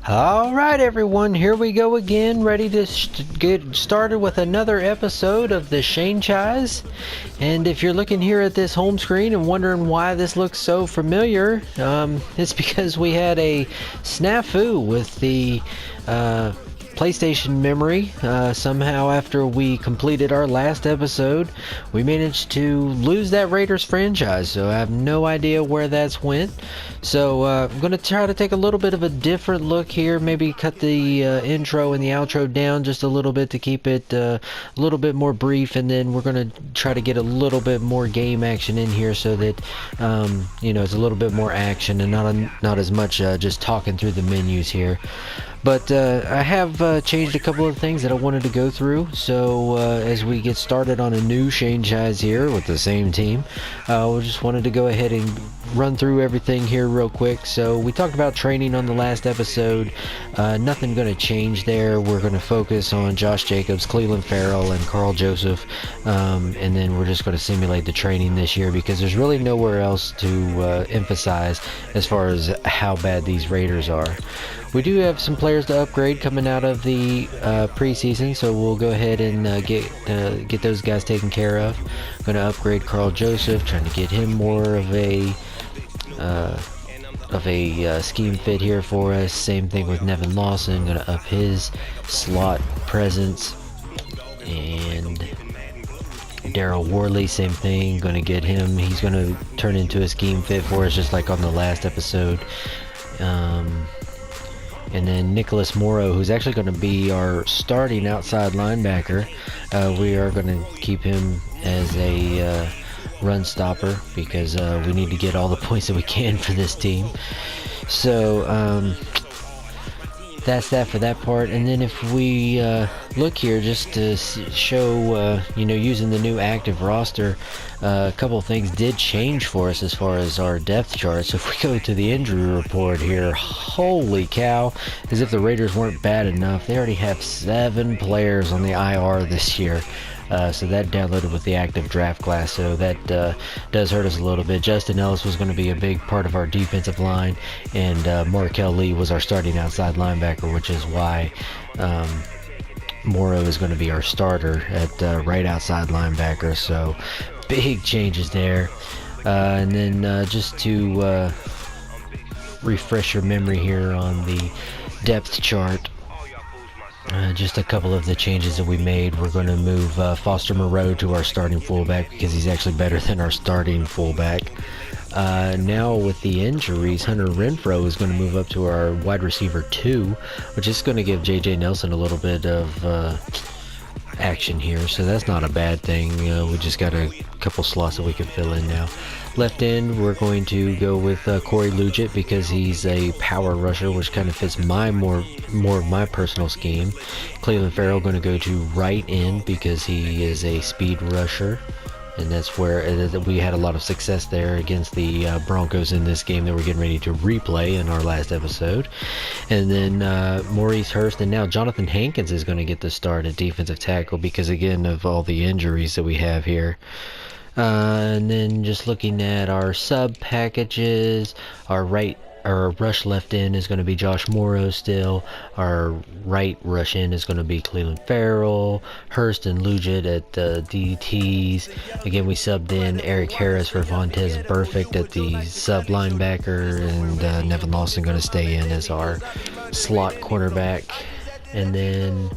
Alright everyone, here we go again, ready to get started with another episode of the ShaneChise. And if you're looking here at this home screen and wondering why this looks so familiar, it's because we had a snafu with the PlayStation memory. Somehow after we completed our last episode, we managed to lose that Raiders franchise, so I have no idea where that's went. So I'm going to try to take a little bit of a different look here, maybe cut the intro and the outro down just a little bit to keep it a little bit more brief, and then we're going to try to get a little bit more game action in here so that it's a little bit more action and not as much just talking through the menus here. But I have changed a couple of things that I wanted to go through. So as we get started on a new ShaneChise here with the same team, we just wanted to go ahead and run through everything here real quick. So we talked about training on the last episode. Nothing going to change there. We're going to focus on Josh Jacobs, Cleveland Farrell, and Carl Joseph. And then we're just going to simulate the training this year because there's really nowhere else to emphasize as far as how bad these Raiders are. We do have some players to upgrade coming out of the preseason, so we'll go ahead and get those guys taken care of. I'm going to upgrade Carl Joseph, trying to get him more of a scheme fit here for us. Same thing with Nevin Lawson, going to up his slot presence. And Daryl Worley, same thing, going to get him. He's going to turn into a scheme fit for us, just like on the last episode. And then Nicholas Morrow, who's actually going to be our starting outside linebacker. We are going to keep him as a run stopper because we need to get all the points that we can for this team. So that's that for that part. And then if we look here just to show using the new active roster, a couple of things did change for us as far as our depth chart. So if we go to the injury report here, holy cow, as if the Raiders weren't bad enough, they already have 7 players on the IR this year. So that downloaded with the active draft class, so that does hurt us a little bit. Justin Ellis was going to be a big part of our defensive line, and Markel Lee was our starting outside linebacker, which is why Morrow is going to be our starter at right outside linebacker. So big changes there. And then just to refresh your memory here on the depth chart, just a couple of the changes that we made. We're going to move Foster Moreau to our starting fullback because he's actually better than our starting fullback. Now with the injuries, Hunter Renfrow is going to move up to our wide receiver 2, which is going to give J.J. Nelson a little bit of action here, so that's not a bad thing. We just got a couple slots that we can fill in now. Left end, we're going to go with Corey Lugitt because he's a power rusher, which kind of fits more of my personal scheme. Cleveland Farrell going to go to right end because he is a speed rusher, and that's where we had a lot of success there against the Broncos in this game that we're getting ready to replay in our last episode. And then Maurice Hurst, and now Jonathan Hankins is going to get the start at defensive tackle because, again, of all the injuries that we have here. And then just looking at our sub packages, our rush left end is going to be Josh Morrow still. Our right rush end is going to be Cleveland Farrell, Hurst and Lugitt at the DTs. Again, we subbed in Eric Harris for Vontez Burfict at the sub linebacker, and Nevin Lawson going to stay in as our slot cornerback. And then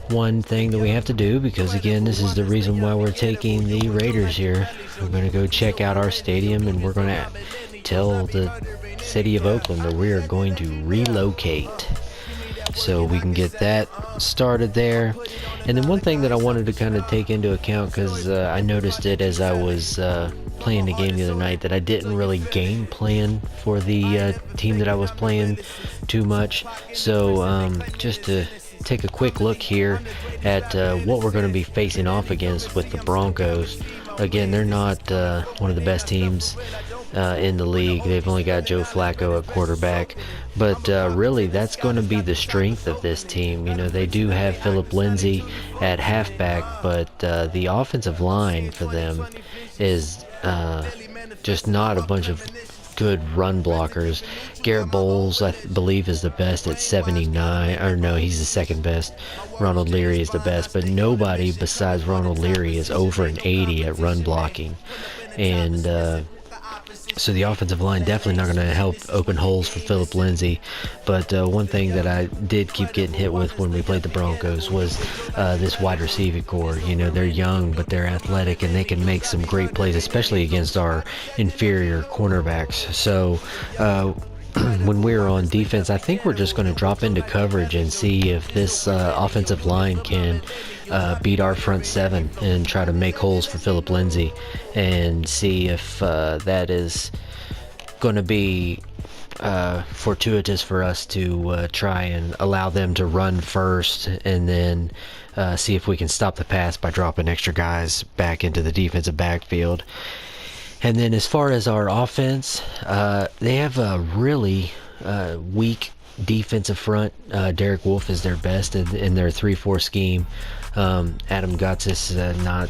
one thing that we have to do, because again this is the reason why we're taking the Raiders here, we're going to go check out our stadium, and we're going to tell the city of Oakland that we are going to relocate, so we can get that started there. And then one thing that I wanted to kind of take into account, because I noticed it as I was playing the game the other night, that I didn't really game plan for the team that I was playing too much. So just to take a quick look here at what we're going to be facing off against with the Broncos. Again, they're not one of the best teams in the league. They've only got Joe Flacco at quarterback, but really that's going to be the strength of this team. They do have Phillip Lindsay at halfback, but the offensive line for them is just not a bunch of good run blockers. Garrett Bowles, I believe, is the best at 79. Or no, he's the second best. Ronald Leary is the best, but nobody besides Ronald Leary is over an 80 at run blocking. And so the offensive line definitely not going to help open holes for Philip Lindsay. But one thing that I did keep getting hit with when we played the Broncos was this wide receiving core. You know, they're young, but they're athletic, and they can make some great plays, especially against our inferior cornerbacks. So when we're on defense, I think we're just going to drop into coverage and see if this offensive line can beat our front seven and try to make holes for Philip Lindsay, and see if that is going to be fortuitous for us to try and allow them to run first, and then see if we can stop the pass by dropping extra guys back into the defensive backfield. And then as far as our offense, they have a really weak defensive front. Derek Wolfe is their best in their 3-4 scheme. Adam Gutz is not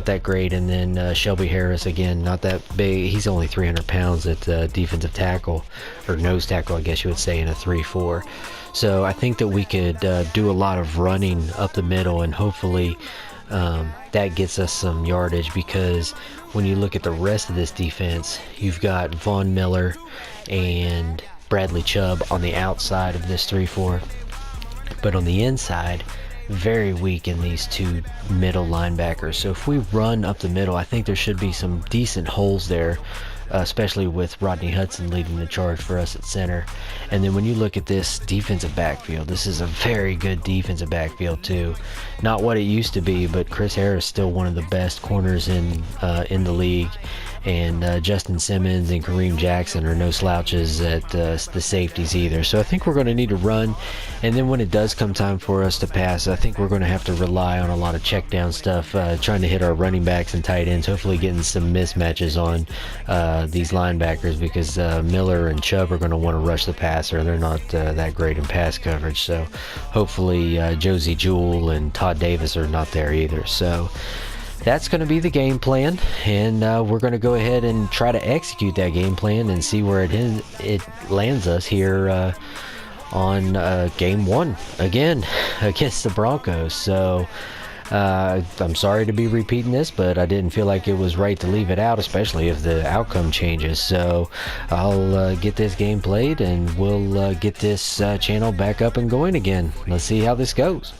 that great, and then Shelby Harris, again, not that big. He's only 300 pounds at defensive tackle, or nose tackle, I guess you would say, in a 3-4. So I think that we could do a lot of running up the middle, and hopefully that gets us some yardage, because when you look at the rest of this defense, you've got Von Miller and Bradley Chubb on the outside of this 3-4, but on the inside, very weak in these two middle linebackers. So if we run up the middle, I think there should be some decent holes there, especially with Rodney Hudson leading the charge for us at center. And then when you look at this defensive backfield, this is a very good defensive backfield too. Not what it used to be, but Chris Harris still one of the best corners in the league. And Justin Simmons and Kareem Jackson are no slouches at the safeties either. So I think we're going to need to run. And then when it does come time for us to pass, I think we're going to have to rely on a lot of check down stuff, trying to hit our running backs and tight ends, hopefully getting some mismatches on these linebackers, because Miller and Chubb are going to want to rush the passer, and they're not that great in pass coverage. So hopefully Josie Jewell and Todd Davis are not there either. So that's going to be the game plan, and we're going to go ahead and try to execute that game plan and see where it lands us here on game one again against the Broncos. So I'm sorry to be repeating this, but I didn't feel like it was right to leave it out, especially if the outcome changes. So I'll get this game played, and we'll get this channel back up and going again. Let's see how this goes.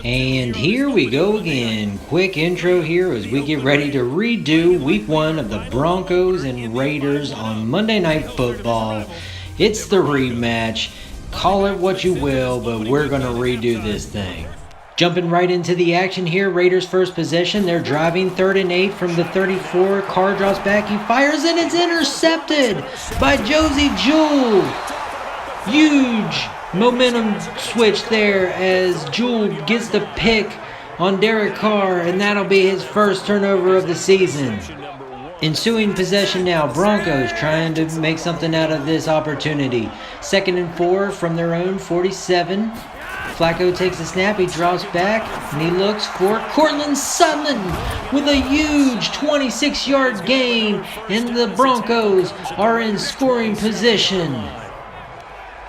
And here we go again. Quick intro here as we get ready to redo week one of the Broncos and Raiders on Monday Night Football. It's the rematch. Call it what you will, but we're going to redo this thing. Jumping right into the action here, Raiders first possession. They're driving 3rd and 8 from the 34. Carr drops back. He fires, and it's intercepted by Josie Jewell. Huge momentum switch there as Jewell gets the pick on Derek Carr, and that'll be his first turnover of the season. Ensuing possession now, Broncos trying to make something out of this opportunity. 2nd and 4 from their own 47. Flacco takes a snap, he drops back, and he looks for Cortland Sutton with a huge 26-yard gain, and the Broncos are in scoring position.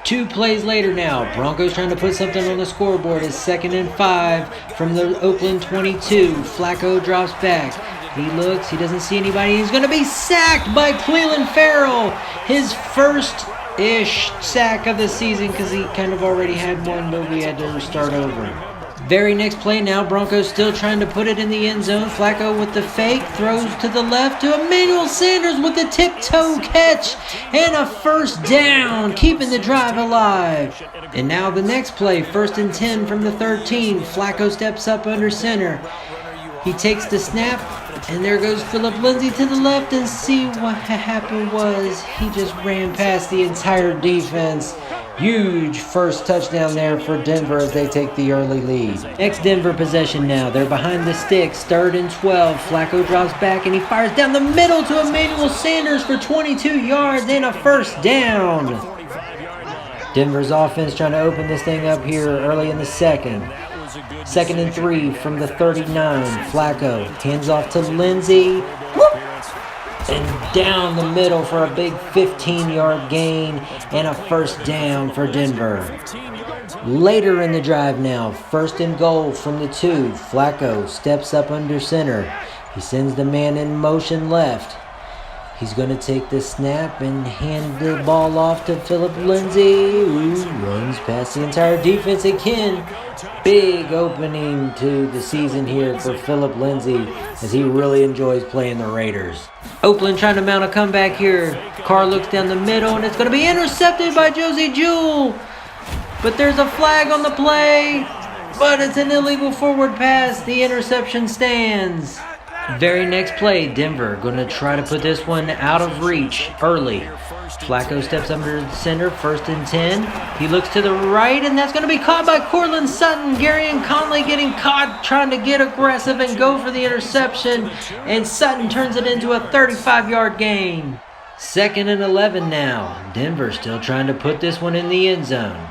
2 plays later now, Broncos trying to put something on the scoreboard. It's 2nd and 5 from the Oakland 22. Flacco drops back. He looks, he doesn't see anybody. He's going to be sacked by Clelin Ferrell. His first-ish sack of the season, because he kind of already had one, but we had to start over. Very next play now, Broncos still trying to put it in the end zone. Flacco with the fake, throws to the left to Emmanuel Sanders with the tiptoe catch, and a first down, keeping the drive alive. And now the next play, 1st and 10 from the 13. Flacco steps up under center. He takes the snap, and there goes Philip Lindsay to the left, and see what happened was he just ran past the entire defense. Huge first touchdown there for Denver as they take the early lead. Next Denver possession now. They're behind the sticks. 3rd and 12. Flacco drops back and he fires down the middle to Emmanuel Sanders for 22 yards and a first down. Denver's offense trying to open this thing up here early in the second. 2nd and 3 from the 39. Flacco hands off to Lindsay. Whoop! and down the middle for a big 15-yard gain and a first down for Denver. Later in the drive now, 1st and goal from the 2. Flacco steps up under center. He sends the man in motion left. He's going to take the snap and hand the ball off to Philip Lindsay, who runs past the entire defense again. Big opening to the season here for Philip Lindsay as he really enjoys playing the Raiders. Oakland trying to mount a comeback here. Carr looks down the middle and it's going to be intercepted by Josie Jewell. But there's a flag on the play, but it's an illegal forward pass. The interception stands. Very next play, Denver going to try to put this one out of reach early. Flacco steps under the center, 1st and 10. He looks to the right, and that's going to be caught by Cortland Sutton. Gary and Conley getting caught, trying to get aggressive and go for the interception, and Sutton turns it into a 35-yard gain. 2nd and 11 now. Denver still trying to put this one in the end zone.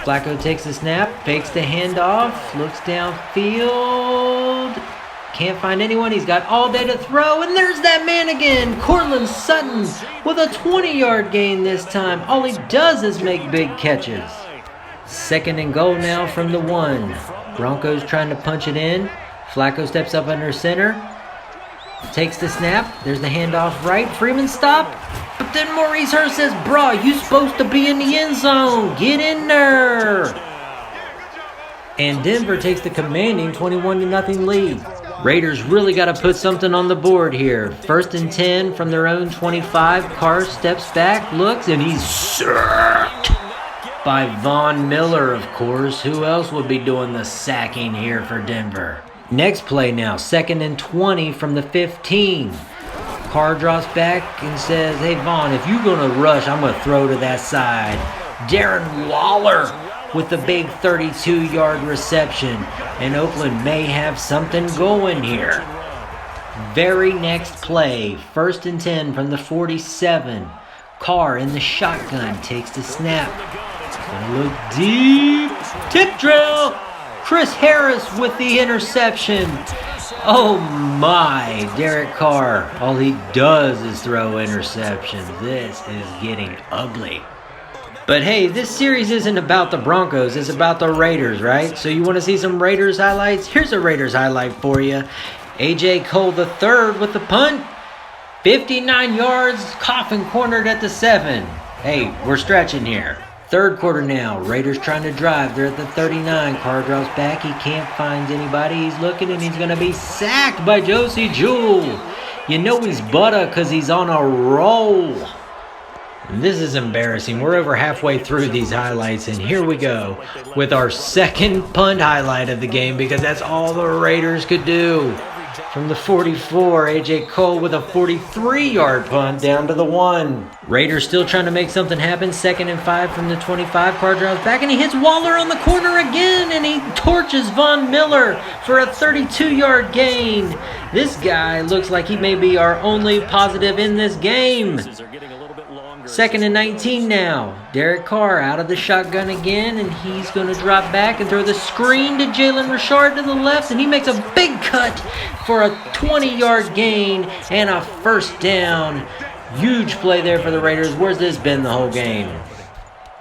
Flacco takes the snap, fakes the handoff, looks downfield. Can't find anyone. He's got all day to throw. And there's that man again, Cortland Sutton, with a 20-yard gain this time. All he does is make big catches. 2nd and goal now from the 1. Broncos trying to punch it in. Flacco steps up under center. Takes the snap. There's the handoff right. Freeman stop. But then Maurice Hurst says, "Bruh, you supposed to be in the end zone. Get in there." And Denver takes the commanding 21-0 lead. Raiders really got to put something on the board here. 1st and 10 from their own 25. Carr steps back, looks, and he's sacked by Von Miller, of course. Who else would be doing the sacking here for Denver? Next play now, 2nd and 20 from the 15. Carr drops back and says, "Hey, Vaughn, if you're going to rush, I'm going to throw to that side." Darren Waller with the big 32-yard reception, and Oakland may have something going here. Very next play, 1st and 10 from the 47. Carr in the shotgun takes the snap. Gonna look deep. Tip drill. Chris Harris with the interception. Oh my, Derek Carr. All he does is throw interceptions. This is getting ugly. But hey, this series isn't about the Broncos, it's about the Raiders, right? So you want to see some Raiders highlights? Here's a Raiders highlight for you. A.J. Cole III with the punt. 59 yards, Coffin cornered at the 7. Hey, we're stretching here. 3rd quarter now, Raiders trying to drive. They're at the 39. Carr drops back, he can't find anybody. He's looking and he's going to be sacked by Josie Jewell. You know he's butter because he's on a roll. This is embarrassing. We're over halfway through these highlights, and here we go with our 2nd punt highlight of the game because that's all the Raiders could do. From the 44, A.J. Cole with a 43-yard punt down to the 1. Raiders still trying to make something happen. 2nd and 5 from the 25. Carr drives back, and he hits Waller on the corner again, and he torches Von Miller for a 32-yard gain. This guy looks like he may be our only positive in this game. 2nd and 19 now. Derek Carr out of the shotgun again, and he's going to drop back and throw the screen to Jalen Richard to the left, and he makes a big cut for a 20-yard gain and a first down. Huge play there for the Raiders. Where's this been the whole game?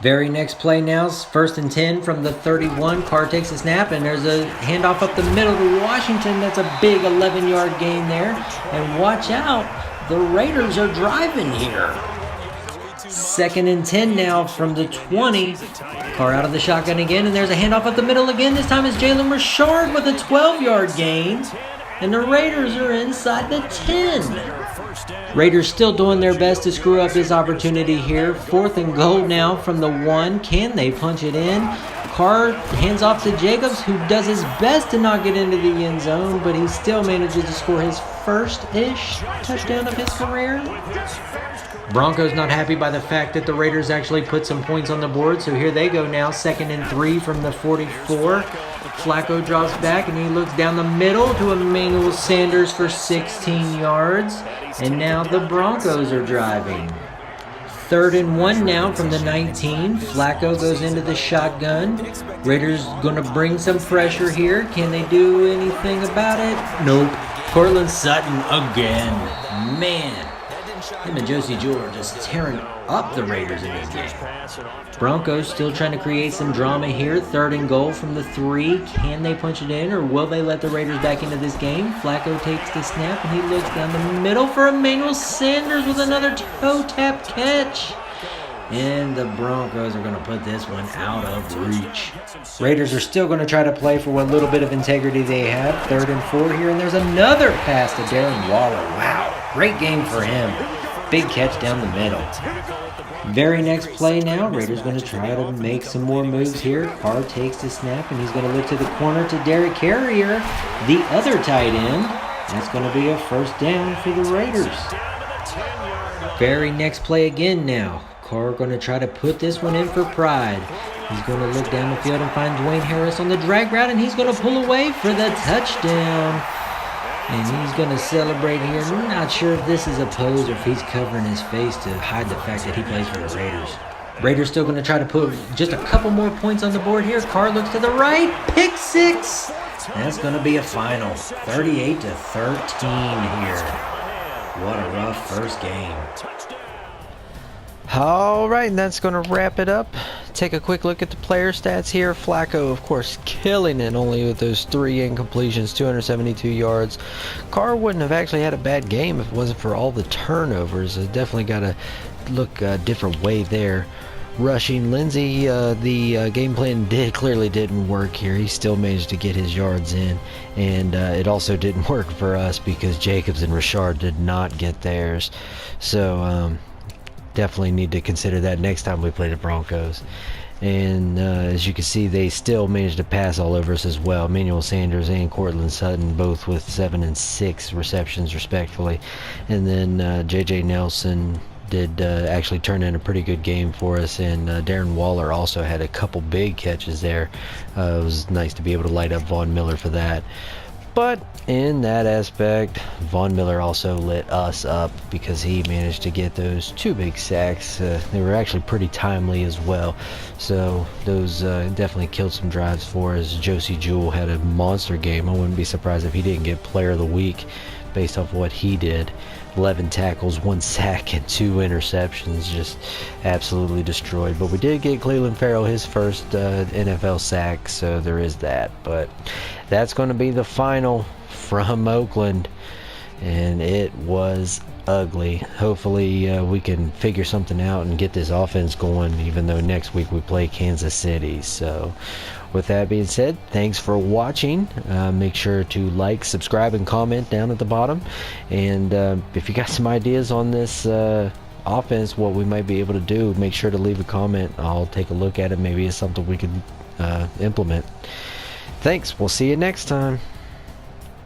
Very next play now, 1st and 10 from the 31. Carr takes a snap, and there's a handoff up the middle to Washington. That's a big 11-yard gain there. And watch out, the Raiders are driving here. 2nd and 10 now from the 20. Carr out of the shotgun again, and there's a handoff up the middle again. This time it's Jalen Richard with a 12-yard gain, and the Raiders are inside the 10. Raiders still doing their best to screw up this opportunity here. 4th and goal now from the 1. Can they punch it in? Carr hands off to Jacobs, who does his best to not get into the end zone, but he still manages to score his first-ish touchdown of his career. Broncos not happy by the fact that the Raiders actually put some points on the board, so here they go now, 2nd and 3 from the 44. Flacco drops back, and he looks down the middle to Emmanuel Sanders for 16 yards, and now the Broncos are driving. 3rd and 1 now from the 19. Flacco goes into the shotgun. Raiders going to bring some pressure here. Can they do anything about it? Nope. Cortland Sutton again. man. Him and Josie Jewell are just tearing up the Raiders in this game. Broncos still trying to create some drama here. 3rd and goal from the 3. Can they punch it in, or will they let the Raiders back into this game? Flacco takes the snap, and he looks down the middle for Emmanuel Sanders with another toe tap catch. And the Broncos are going to put this one out of reach. Raiders are still going to try to play for what little bit of integrity they have. 3rd and 4 here, and there's another pass to Darren Waller. Wow, great game for him. Big catch down the middle. Very next play now, Raiders going to try to make some more moves here. Carr takes the snap, and he's going to look to the corner to Derek Carrier, the other tight end. That's going to be a 1st down for the Raiders. Very next play again now. Carr going to try to put this one in for pride. He's going to look down the field and find Dwayne Harris on the drag route, and he's going to pull away for the touchdown. And he's going to celebrate here. I'm not sure if this is a pose or if he's covering his face to hide the fact that he plays for the Raiders. Raiders still going to try to put just a couple more points on the board here. Carr looks to the right. Pick 6. That's going to be a final. 38-13 here. What a rough first game. All right, and that's going to wrap it up. Take a quick look at the player stats here. Flacco, of course, killing it only with those 3 incompletions, 272 yards. Carr wouldn't have actually had a bad game if it wasn't for all the turnovers. It definitely got to look a different way there. Rushing, Lindsey, the game plan clearly didn't work here. He still managed to get his yards in, and it also didn't work for us because Jacobs and Richard did not get theirs. So, definitely need to consider that next time we play the Broncos. And as you can see, they still managed to pass all over us as well. Emmanuel Sanders and Cortland Sutton both with 7 and 6 receptions respectively. And then J.J. Nelson did actually turn in a pretty good game for us, and Darren Waller also had a couple big catches there. It was nice to be able to light up Von Miller for that. But in that aspect, Von Miller also lit us up because he managed to get those 2 big sacks. They were actually pretty timely as well. So those definitely killed some drives for us. Josie Jewell had a monster game. I wouldn't be surprised if he didn't get Player of the Week based off what he did. 11 tackles, 1 sack, and 2 interceptions. Just absolutely destroyed. But we did get Cleveland Farrell his first NFL sack, so there is that. But that's going to be the final from Oakland, and it was ugly. Hopefully we can figure something out and get this offense going, even though next week we play Kansas City. So with that being said, thanks for watching. Make sure to like, subscribe, and comment down at the bottom. And if you got some ideas on this offense, what we might be able to do, make sure to leave a comment. I'll take a look at it. Maybe it's something we can implement. Thanks. We'll see you next time.